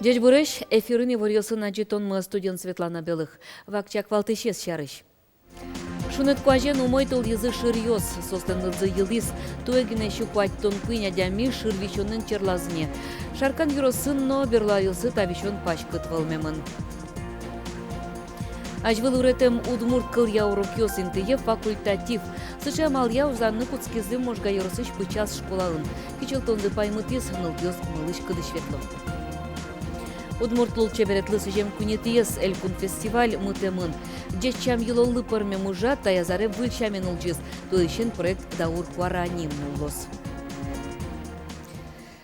Дядь Буреш, эфирыне варился на жетон студент Светлана Белых. Вакчак валтышес шарыш. Шунет куажен умой тол язы ширьёс, состенлыдзы йылдис, туэгине щуквать тон куйня дями ширвищонын черлазне. Шаркан юросын, но берлайылсы тавищон пачкыт вылмемын. Ажвыл уретем удмурт кыл яурок йосинтые факультатив. Сыча мал яу занны куцкизы можга йорысыш пычас школалын. Кичелтонзы паймытыс нылгёс мылыш кыдышветло. Удмуртлул чеберетлы сыжем кунетиес элькун фестиваль мытемын. Джечам йылоллы пырме мужа таязаре выльчамен улджиз. Туышин проект даур куараним нулос.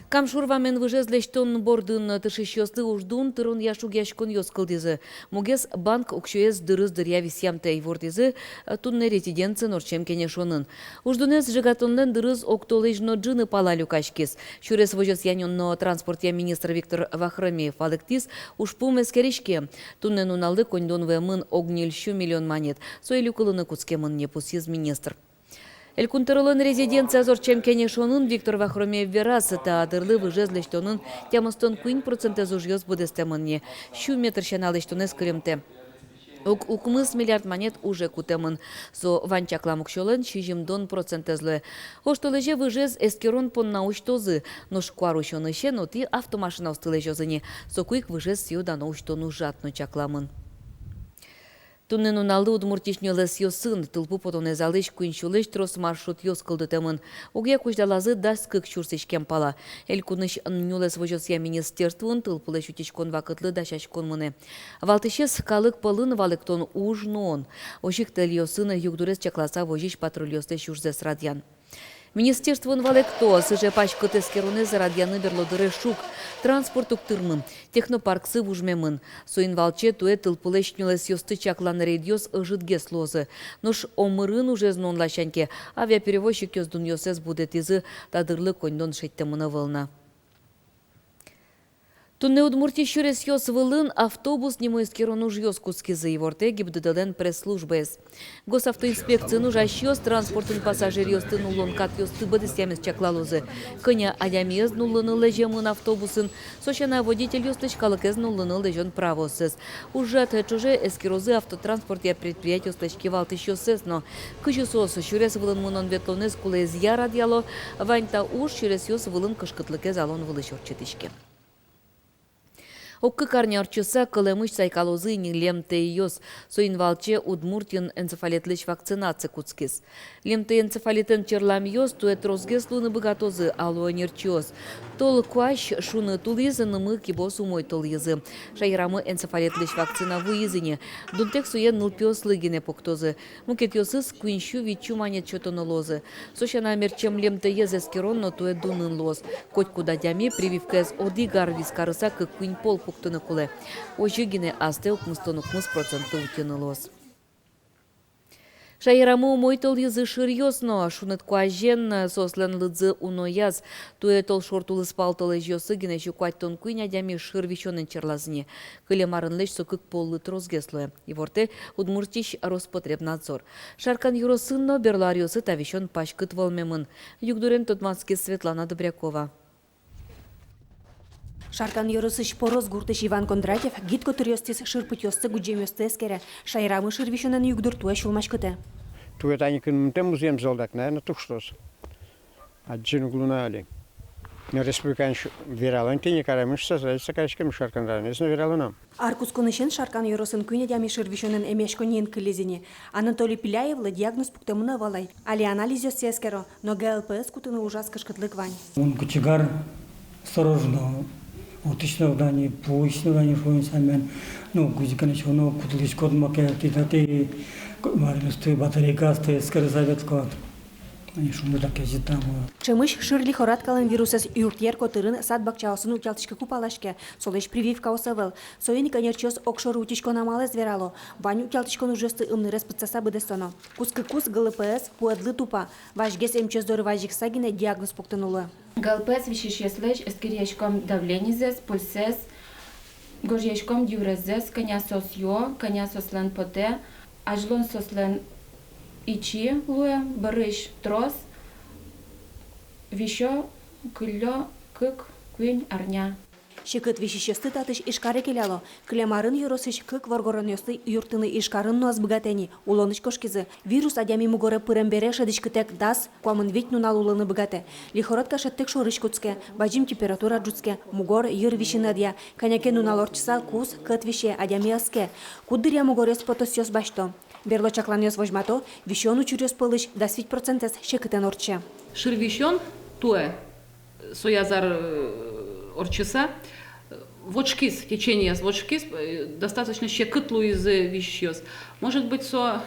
Камшурвамен выжезлештон бордын тышищёсты уждун тырун яшуг яшкон ёскылдизы. Мугес банк укшуез дырыз дырья висямтай вордизы тунне резиденция норчем кенешонын. Уждунез жигатонлен дырыз октолежно джины палалю кашкис. Шурес выжез янённо транспортия министр Виктор Вахромеев алыктис ушпум эскеришке. Тунне нуналды коньдон вэмын огнильщу миллион монет. Сойлю кылыны куцкемын непусиз министр. Элькунтырылын резиденция зорчем кенешонын Виктор Вахромеев верасы та адырлы выжезлештонын тямыстон куин процентез ужьёз будестемынне. Щу метр щаналештонез кыремте. Укмыс миллиард монет уже кутемын. Со ванчакламук шолен щижимдон процентезлы. Оштолеже выжез эскерон пон научтозы. Но шкуару щоныще, но ты автомашина устылежозыне. Со куик выжез сюда научтону жатну чакламын. Туннен уналды удмуртишнёлес йосын, тылпу потонез алыш куинчулыш трос маршрут йос кылдытемын. Уге куждалазы дас кык чурсышкем пала. Эль куныш нюлес вожосья министерствун, тылпулеш утичкон вакытлы дашашкон мыне. Валтышес калык пылын валыктон ужнон. Ошик тел йосын югдурес чакласа вожиш патрульёсте шурзес радян. Министерствон валекто, сыже пачкыт эскеруне зарадьяны берлодыры шук, транспорт уктырмын, технопарксы вужмемын. Соин валче туэ тылпылешнюлес йосты чаклан рейдьос ыжытге слозы. Нош омырын уже знон лащаньке, авиаперевозчик йоздун йосес будет изы тадырлы коньдон шеттемына вылна. Тунне удмурти щурес йос вылын автобус нему эскерон уж йос кускизы и ворте гибдыдален пресс-службес. Госавтоинспекция нужа щёс транспортын пассажир йосты нулон кат йосты бадыстямес чаклалузы. Коня адямез нуллыны лежемын автобусын, сощана водитель йостыч калыкез нуллыны лежен правосыз. Ужат чуже эскерозы автотранспорт я предприятие стачки валты щёсез, но кычысос щурес вылын мунон ветлонез кулез я радиало, ваньта уж щурес йос вылын кышкытлыкез алон вылышорчетышке. Оккы карнярчыса кылымыш сайкалозы лемте йос. Соин валче удмуртин энцефалетлыш вакцинация куцкис. Лемте энцефалитен черлам йос туэт розгес луны богатозы алуанерчиоз. Тол куаш шуны тулизы нымы кибос умой тол язы. Шайрамы энцефалетлыш вакцина вуизыне. Дунтек суен нылпиос лыгине поктозы. Мукет йосыз куинщу вичу манет чотоны лозы. Сощана мерчем лемте езескерон, но туэт дунын лоз. Коть куда дями прививкез одигар вискарыса как куин пол пуктыны куле. Ожигине асте укмыстон укмыс проценты утянылос. Шайраму мойтол язы ширьёсно, шунет куажен сослен лыдзы унояз, туэ тол шортулы спалтолы жёсы гине щукуать тон куйня дями ширвищонын черлазне. Кыле марынлеш сокык поллы трозгеслуе. И ворте удмуртиш Роспотребнадзор. Шаркан юросынно берлариосы тавищон пачкыт волмемын. Югдурен Тотманский Светлана Добрякова. Шаркан йорысыш пороз гуртыш Иван Кондратьев гидко турьёстис шырпытёсты гуджемёсты эскере. Шайрамы шырвищонен югдур туэ шулмашкыты. Туэ таникын тем музеем золдак, наверное, тухштос. Аджин глунали. Но республикан вералан тени карамышса, зайца качкам шаркан не знаю вераланам. Аркус конышен шаркан йоросын күйне дями шырвищонен эмешконен кылезине. Анатолий Пиляевлы диагноз пуктамына валай. Али анализ ёсты эскеро, но ГЛПС кутыны ужас кышкытлык вань. Он кочегар осторожно. Отлично удание, поистину удание фоинсамен, ну гузикане чоно кутылиш код макети тати, марилусты батарейка сте скорзаветко. Они шумы так езитам. Чемыш шырли хораткалын вирусес юртьер котырын сад бакчаосын утялтышка купалашке, солеш прививка осавел. Соени конерчос окшору утичко намалез верало, вань утялтышкон ужесты ымнырес пыцаса быдестоно. Кускыкус ГЛПС пуэдлы тупа, важгес эмчездоры важик сагине диагноз пуктанулы. ГЛПС вишишеслеш эскерьешком давленизес, пульсес, гожьешком дюрезес, коня сосьё, коня сослен поте, ажлон сослен ичи луя, барыш трос, вишо, кыльо, кык, куень, арня. Шекыт вещещесты татыш ишкаре келяло. Клемарын юросыш кык воргоронёсты юртыны ишкарын нуаз богатени. Улоныч кошкизы. Вирус адями мугоре пырымбере шадышкытек дас, куамын ведь нунал улыны богате. Лихоротка шаттек шорыш куцке, бажим температура джуцке, мугор юр вишинадья. Коняке нунал орчса кус кыт вище адями аске. Кудыря мугорес потосёс башто. Берло чакланёс вожмато, вещёну чурёс пылыш, да свить процентес шекытен орче. Ширвищен туе соязар орчеса вочкис течение с вочкис достаточно щекытлу из вещес. Может быть,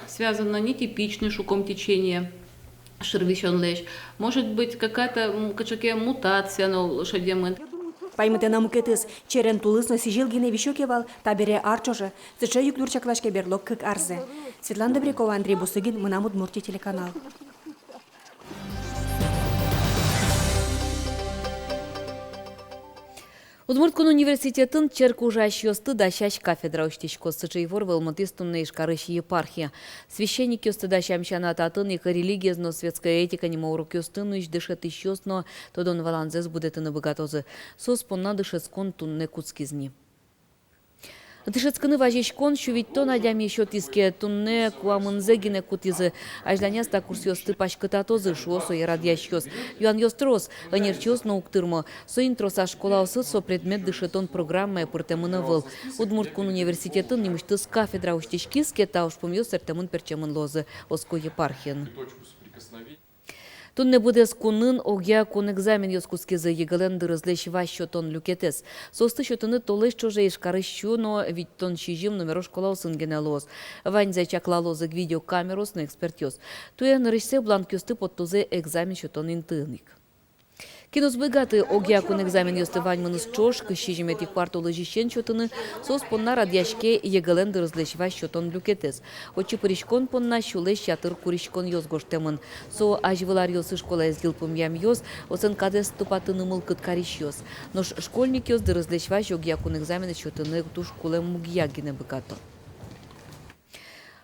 связано нетипичный шуком течение ширвищен лещ. Может быть, какая-то мутация на лошадям. Паймытена мукетыс, черен тулысно сижилгине вещёкевал, табере арчоже, сыча юклюр чаклашке берлок кык арзе. Светлана Добрякова, Андрей Бусыгин, Мынам Удмуртия телеканал. Удмурткун университетін черку жащёсты дащащ кафедра уштичко сычайвор вылмытыстунна ишкарыш епархия. Священник ёсты дащамщана татын ика религиязно-светская этика нема урок ёстыну иш дышет ищёсно, тодон валанзес будетыны богатозы. Соспонна дышецкон тунне куцкизни. Дышецканы важещкон шувиттон адями еще тиске тунне куамынзегине кутизы. Ажданяста курс ёсты пашкытатозы шуосо ярадящёс. Юан ёстрос, анерчёс науктырмо. Соинтроса школаусы со предмет дышетон программа пыртемына выл. Удмурткун университетін немыштыз кафедра уштичкиске тауш ёс эртемын перчемын лозы. Оско епархиен. Тунне будес кунын огя кун экзамен ёскускизы егылен дырызлеш ващотон люкетес. Состы шотыны толеш чоже ишкарыщу, но ведь тон щижим номеро школа усынгенелоз. Вань зачаклалозы видеокамерос на экспертёз. Туя нарышсе бланк ёсты подтузе экзамен шотон интыник. Кинос богаты огя кун экзамен ёсты вань мыныс чош, кыщижимет и квартолы жищен чотыны, сос понна радяшке егылен дырызлеш ващотон люкетес. Очи пыришкон понна щулеш чатыр куришкон ёс гоштемын. Со ажвылар ёсы школа эзгил пумьям ёс, оцен кадес тупатыны мылкыт кариш ёс. Нош школьник ёс дырызлеш ващ огя кун экзамен чотыны туш школе мугьягине богато.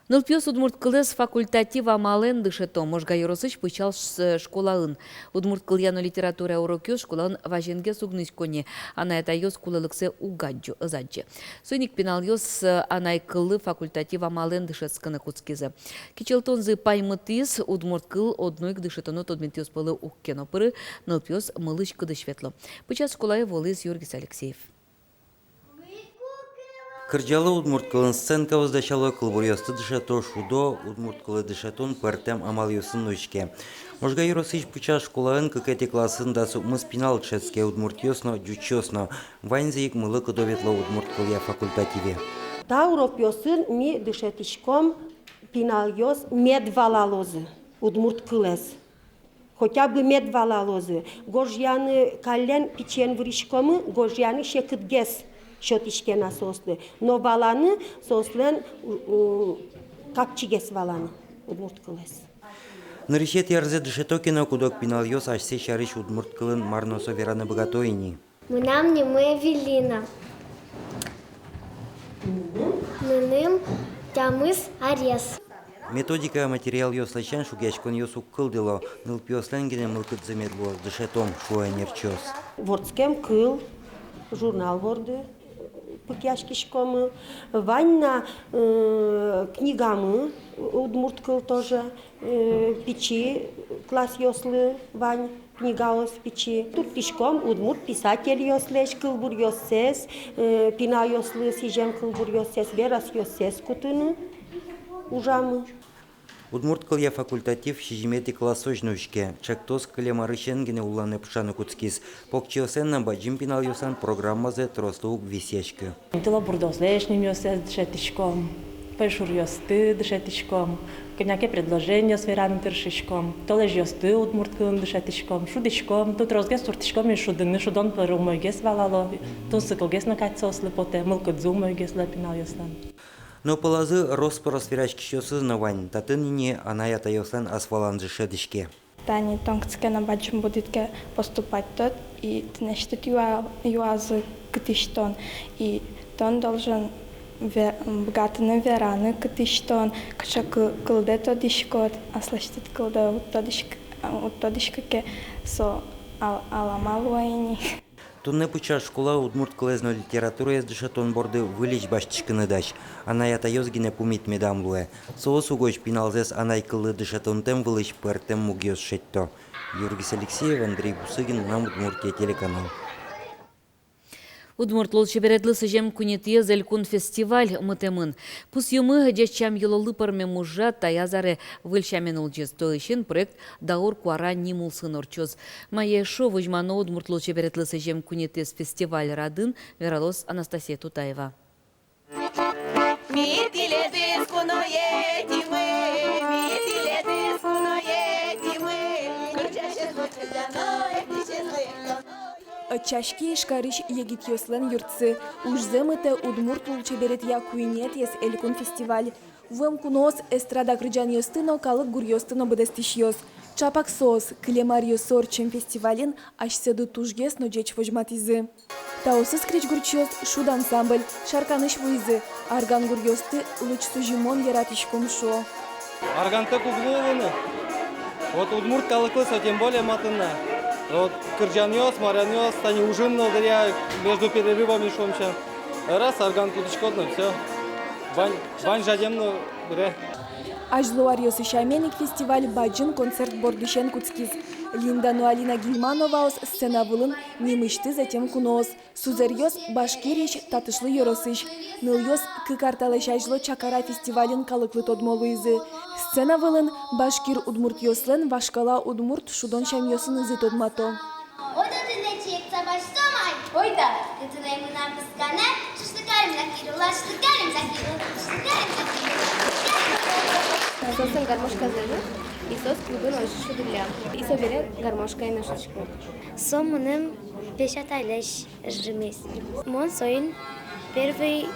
Нылпёс удмурткылес факультатив амален дышето, можга юросыч пычал школаын. Удмурткыльяно литература урокёс школаын важенге сугныськоне, ана это ёс кулылыксе угаджу, ызаджи. Сойник пенал ёс анайкылы факультатив амален дышетсканы куцкизе. Кичелтонзы паймытыз удмурткыл однойк дышетоно тодментёс пылы уккено пыры, нылпёс мылыч кыдышветло. Пычас школае волыз Юргис Алексеев. Кырджалы удмурткылын сценка воздачало кылбурьёсты дышато шудо удмурткылы дышатон пертем амал ёсын ночке. Можга юросыч пуча школаын кыкети классын да сукмыс пинал ческе удмуртьёсно джучёсно. Ванзик мылы кыдоветло удмурткылья факультативе. Да урок ёсын ми дышетишком пинал ёс медвалалозы удмурткылес. Хотя бы медвалалозы. Гожьяны кален печен вришкомы, гожьяны шекытгес. Шотишке на сослы. Но валаны сослен капчигес валаны. Удмурткылес. Нарышет ярзе дышетокино кудок пинал ёс ашсе шарыш удмурткылын марносо вераны богатойни. Мынам не мы Эвелина. Мыным Тямыс Арес. Методика материал ёслачан шугячкон ёсу кылдыло. Нылпёсленгене мылкыт замедло дышетом шуэнерчёс. Вордскем кыл, журнал ворды. Пыкяшкишкомы, ванна книгамы, удмурткыл тоже, печи, класс ёслы, вань, книга ос печи. Тут пешком удмурт писатель ёслеш, кылбур ёссес, пина ёслы, сижем кылбур ёссес, верас ёссес кутыны, ужамы. Удмурткылья факультатив шижимети классожнушке. Чактос клемарышенгене уланы пшаны куцкис. Покчиосенна баджим пинал ёсан программазе тростук висечке. Тила бурдослешним ёсес дышетишком. Пешур ёсты дышетишком. Коняке предложение сверан тыршишком. Толеж ёсты удмурткылын дышетишком. Шудишком. Тут розгес туртишком и шудыны шудон парумойгес валало. Тун сыкылгес накатсослы поте. Мылкыдзумойгес лепинал ёсан. Но полазы роспоросферачки щёсы знавань, татынине она ята ёсан асфаланжы шедишке. Тани тонгцке на баджим будитке поступать тот, и нечто юазы кытыштон, и тон должен богатыны вераны кытыштон, качак кылде тодишкот, а слышит кылде утодишкаке со аламалуайни. Тунне пуча школа удмурт колезно литература ездышатон борды вылич баштышкыны даш. Она ята ёзгине пумит медамлуэ. Соосу гоч пиналзес анай кылы дышатон тем вылыч пэртем мугиос шетто. Юргис Алексеев, Андрей Бусыгин, нам Удмуртия телеканал. Удмурт лолчеберетлы сыжем кунетие зелькун фестиваль мытемын. Пус юмы жечам йылылы парме мужа таязаре выльчамен улчез. Тоишен проект даур куара нимулсын орчоз. Мае шо вожмано удмурт лолчеберетлы сыжем кунетес фестиваль радын вералос Анастасия Тутаева. Чашки шкарыш егит йослен юртсы. Ужземыте удмурт лулчеберет я куинет ес элькун фестиваль. Вем кунос эстрада грыджан йостыно калык гур йостыно быдестиш йос. Чапак сос, клемар йосор чем фестивален ашседу тужгес но джеч вожматизы. Таосы скреч гурчёс шуд ансамбль, шарканыш вуйзы, арган гур йосты луч сужимон яратишком шо. Арганта куглованы. Вот удмурт калыклыса тем более матына. Вот кырджанёс, маранёс, они ужин нолдыря между перерывами шомча. Раз арган кудычкодно, все. Бань жадемно бре. Ажлуар йосы шайменик фестиваль баджин концерт бордышен куцкиз. Линда Нуалина Гильманова сцена вылын немышты затем кунос. Сузерьёс башкирич татышлы йоросыш. Ныльёс кыкарталыш ажло чакара фестивален калыклы тодмолуизы. Сцена вылын башкир удмурт йослен вашкала удмурт шудон шам йосын изы тодмато. Oyda dinleyecek savaş somay. Oyda. Gıtınayım bunlar kıskane. Şışlıkarım zakir ulaşlıkarım zakir ulaşlıkarım zakir. Сосен гармошка зелю и сос клубын ойшы шудырля. И собере гармошка и нашечку. Сомыным пешатайлеш жрымес. Мон соин первый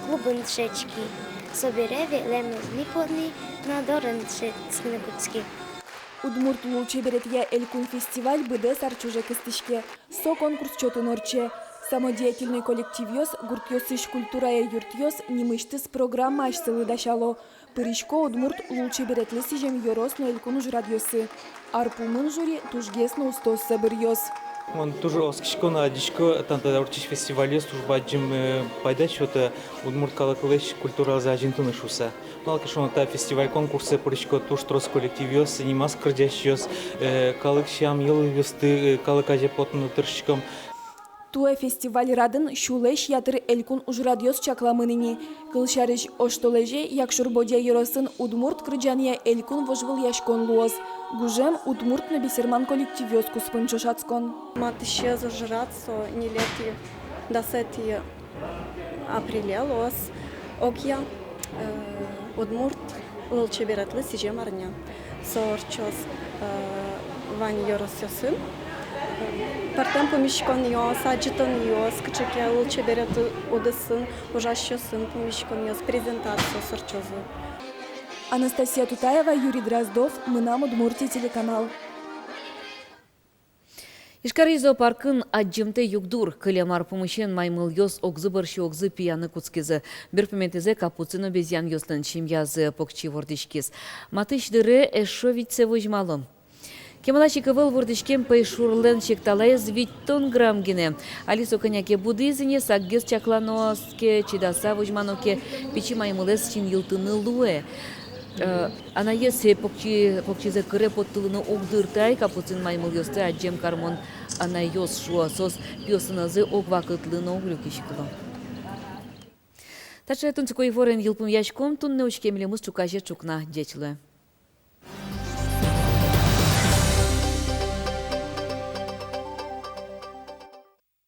клубын тшечки. Собере велемыз ниподни надорын тшецкны куцки. Удмурт лулчеберет я элькун фестиваль быде сарчуже кыстышке. Со конкурс чотын орче. Самодеятельный коллектив йос, гурт йосыш культура и юрт йос, немыштыс программа ашсылы дашало. Пырышко удмурт лулчеберетлы сижем йорос, но элькун уж радиосы. Арпумын жюри тужгес на устос сабыр йос. Он тоже оскишко на дичко танта урчиш фестивале служба джим пайдач вот удмурт калыклыш культура за жинтуны шуса. Малки шо на фестиваль конкурсы пырышко туш трос коллектив йос, немас кырдяш йос, калык шам йылы йосты, калык аже потны тыршком. Туэ фестиваль радын шулеш ятыр элькун уж радиос чакламыныни. Кылшарыш оштолеже якшур бодя йоросын удмурт крыджания элькун вожвыл яшкон луос. Гужем удмурт на бисерман коллектив йос куспын чошацкон. Матыше зажраться не лети до 7 апреля лос окья удмурт лолчебератлы сижем арня. Сорчос вань йоросясын. Партем помещкон йос, аджитон йос, кычеке лолчеберет удысын, ужащосын помещкон йос, презентацию сорчозу. Анастасия Тутаева, Юрий Дроздов, мы нам Удмуртия телеканал. Ишкари зоопаркын аджымты югдур, кылемар помощен маймыл йос огзы барши огзы пияны куцкизы. Берпементезе капуцино безян йослын чимязы покчи вордышкиз. Матыш дыры эшо витсе вожмалым. Кемалашика выл вордышкем пайшурлен шекталайыз виттон грамм гине. Алисо коняке будызине саггез чакланоске чидаса вожманоке печи маймылес чин йылтыны луэ. Она есе покчизе кыре поттылыны огдыртай капуцин маймыл йосты аджем кармон она йос шуа сос пьосыназы огвакытлыны оглюкишкылы. Тача тунцикой ворен йылпым яшком тунне учкемелемыз чукаже чукна дечлы.